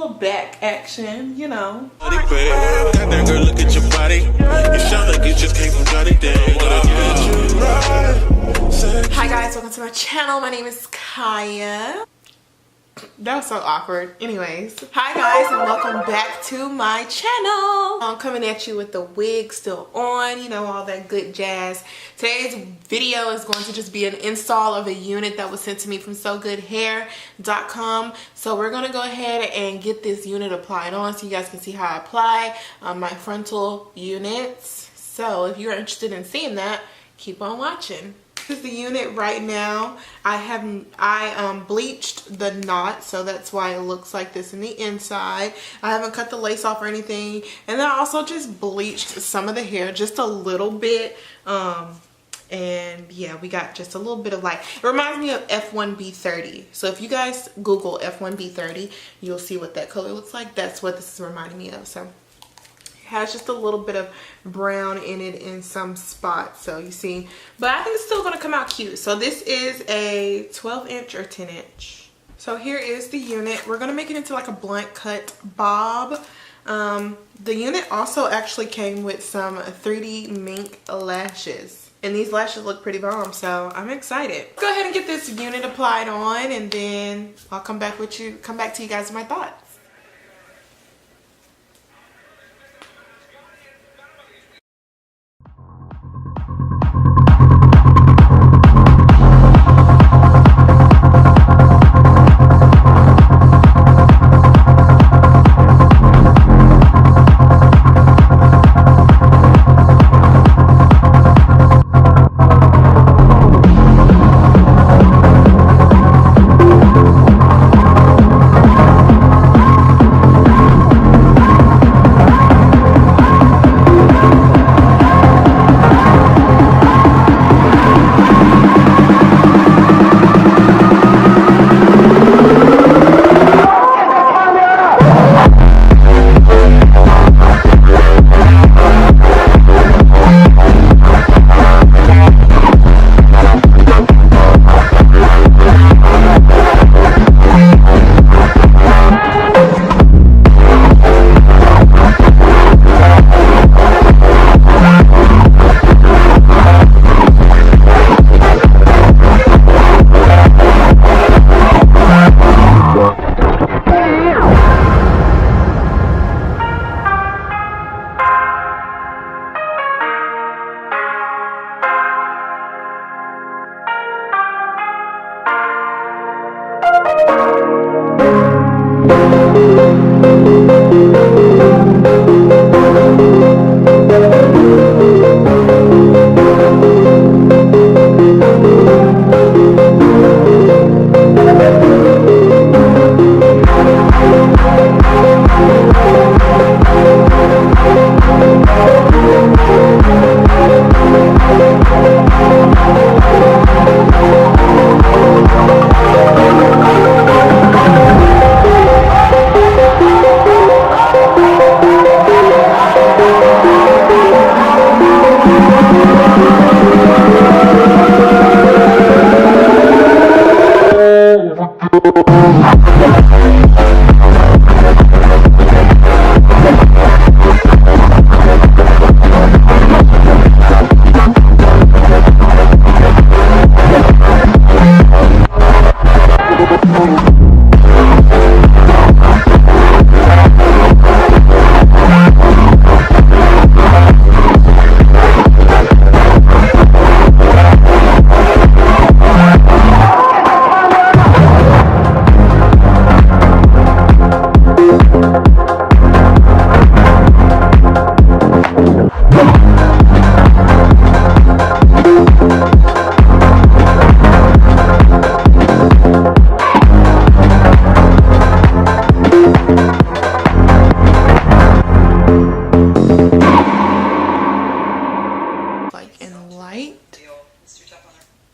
little back action, you know. Goddamn girl, look at your body. You sound like you just came from Johnny Day. Hi guys, welcome to my channel. My name is Kaya. That was so awkward. Anyways, hi guys and welcome back to my channel. I'm coming at you with the wig still on, you know, all that good jazz. Today's video is going to just be an install of a unit that was sent to me from SoGoodHair.com. So we're going to go ahead and get this unit applied on so you guys can see how I apply my frontal units. So if you're interested in seeing that, keep on watching. This is the unit right now. I bleached the knot, so that's why it looks like this in the inside. I haven't cut the lace off or anything, and then I also just bleached some of the hair just a little bit. And yeah, we got just a little bit of, like, it reminds me of F1B30. So if you guys Google F1B30, you'll see what that color looks like. That's what this is reminding me of. So has just a little bit of brown in it in some spots, so you see, but I think it's still going to come out cute. So this is a 12-inch or 10-inch. So here is the unit. We're going to make it into like a blunt cut bob. The unit also actually came with some 3D mink lashes, and these lashes look pretty bomb, so I'm excited. Go ahead and get this unit applied on, and then I'll come back to you guys with my thoughts.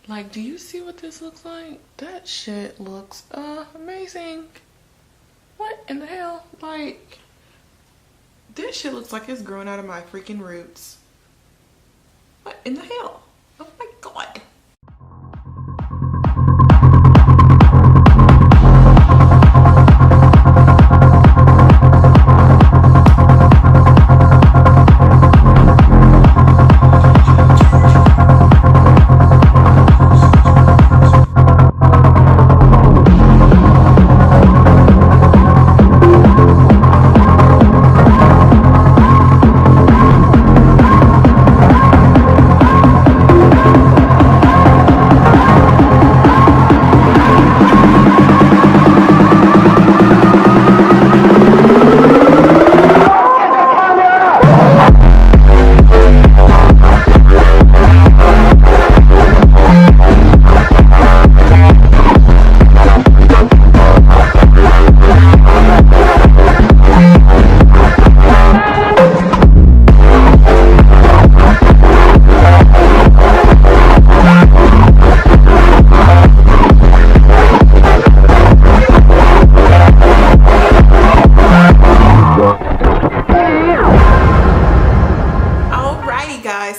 Like, do you see what this looks like? That shit looks amazing. What in the hell? Like, this shit looks like it's growing out of my freaking roots. What in the hell? Oh my god.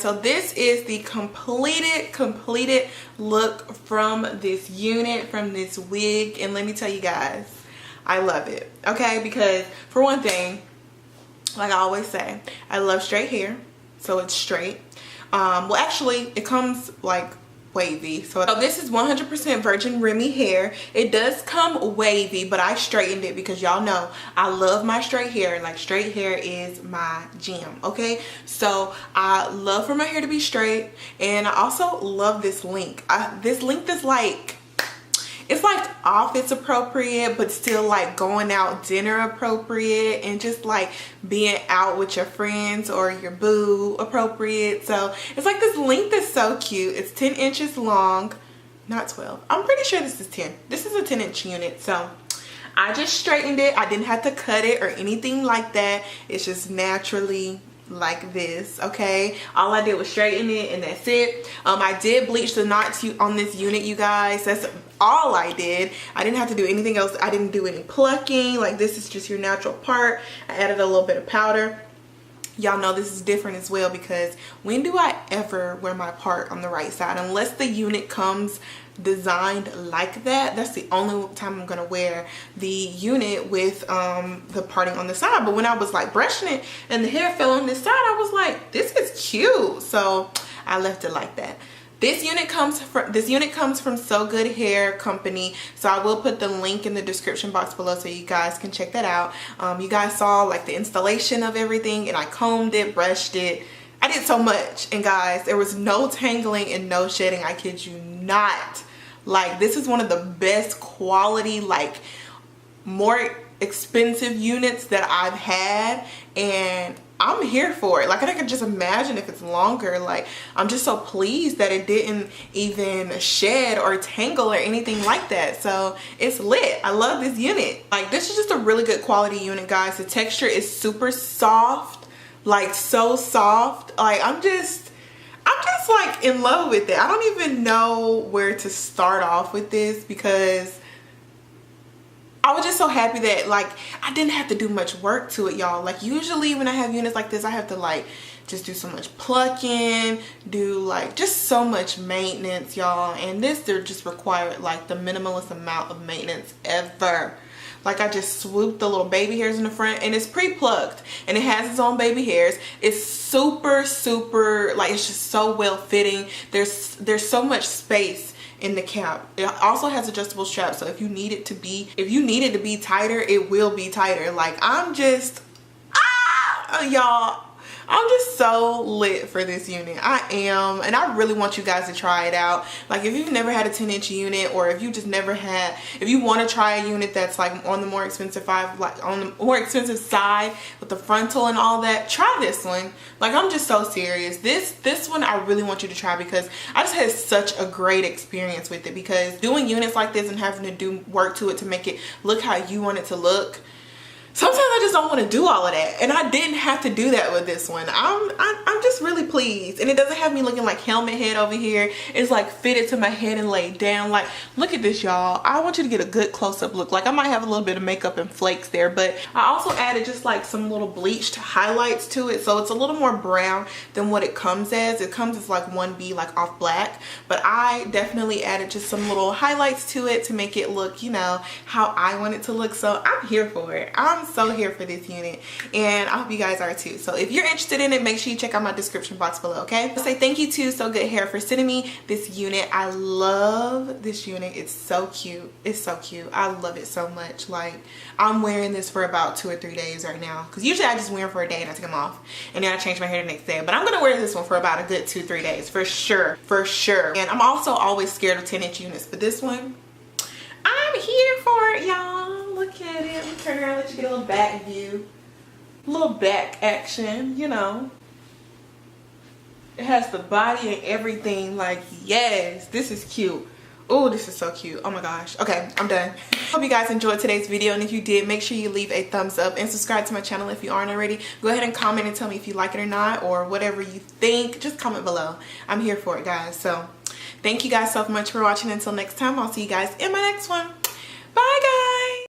so this is the completed look from this unit, from this wig, and let me tell you guys, I love it. Okay, because for one thing, like I always say, I love straight hair, so it's straight. Well, actually, it comes like wavy. So this is 100% virgin Remy hair. It does come wavy, but I straightened it because y'all know I love my straight hair. Like, straight hair is my jam. Okay, so I love for my hair to be straight, and I also love this length. This length is like, it's like office appropriate, but still like going out dinner appropriate, and just like being out with your friends or your boo appropriate. So it's like, this length is so cute. It's 10 inches long, not 12. I'm pretty sure this is 10. This is a 10-inch unit. So I just straightened it. I didn't have to cut it or anything like that. It's just naturally like this. Okay, all I did was straighten it, and that's it. I did bleach the knots on this unit, you guys. That's all I did. I didn't have to do anything else. I didn't do any plucking. Like, this is just your natural part. I added a little bit of powder. Y'all know this is different as well, because when do I ever wear my part on the right side? Unless the unit comes designed like that, that's the only time I'm gonna wear the unit with the parting on the side. But when I was like brushing it and the hair fell on this side, I was like, this is cute, so I left it like that. This unit comes from SoGoodHair company, so I will put the link in the description box below so you guys can check that out. You guys saw like the installation of everything, and I combed it, brushed it. I did so much, and guys, there was no tangling and no shedding. I kid you not. Like, this is one of the best quality, like more expensive units that I've had, and I'm here for it. Like, I can just imagine if it's longer. Like, I'm just so pleased that it didn't even shed or tangle or anything like that. So it's lit. I love this unit. Like, this is just a really good quality unit, guys. The texture is super soft, like so soft. Like, I'm just like in love with it. I don't even know where to start off with this, because I was just so happy that like I didn't have to do much work to it, y'all. Like, usually when I have units like this, I have to like just do so much plucking, do like just so much maintenance, y'all. And this, they're just required like the minimalist amount of maintenance ever. Like, I just swooped the little baby hairs in the front, and it's pre-plucked, and it has its own baby hairs. It's super like, it's just so well fitting. There's so much space in the cap. It also has adjustable straps, so if you need it to be tighter, it will be tighter. Like, I'm just y'all, I'm just so lit for this unit. I am, and I really want you guys to try it out. Like, if you've never had a 10-inch unit, or if you just never had, if you want to try a unit that's like on the more expensive side, like on the more expensive side with the frontal and all that, try this one. Like, I'm just so serious. This one I really want you to try, because I just had such a great experience with it. Because doing units like this and having to do work to it to make it look how you want it to look, sometimes I just don't want to do all of that, and I didn't have to do that with this one. I'm just really pleased, and it doesn't have me looking like helmet head over here. It's like fitted to my head and laid down. Like, look at this, y'all. I want you to get a good close-up look. Like, I might have a little bit of makeup and flakes there, but I also added just like some little bleached highlights to it, so it's a little more brown than what it comes as. It comes as like 1B, like off black, but I definitely added just some little highlights to it to make it look, you know, how I want it to look. So I'm here for it. I'm so here for this unit, and I hope you guys are too. So if you're interested in it, make sure you check out my description box below. Okay, I'll say thank you to SoGoodHair for sending me this unit. I love this unit. It's so cute. It's so cute. I love it so much. Like, I'm wearing this for about 2 or 3 days right now, because usually I just wear them for a day and I take them off, and then I change my hair the next day. But I'm gonna wear this one for about a good 2-3 days for sure, for sure. And I'm also always scared of 10-inch units, but this one, I'm here for it, y'all. Look at it. Let me turn around, let you get a little back view. A little back action, you know. It has the body and everything. Like, yes, this is cute. Oh, this is so cute. Oh my gosh. Okay, I'm done. Hope you guys enjoyed today's video, and if you did, make sure you leave a thumbs up and subscribe to my channel if you aren't already. Go ahead and comment and tell me if you like it or not, or whatever you think. Just comment below. I'm here for it, guys. So thank you guys so much for watching. Until next time, I'll see you guys in my next one. Bye, guys.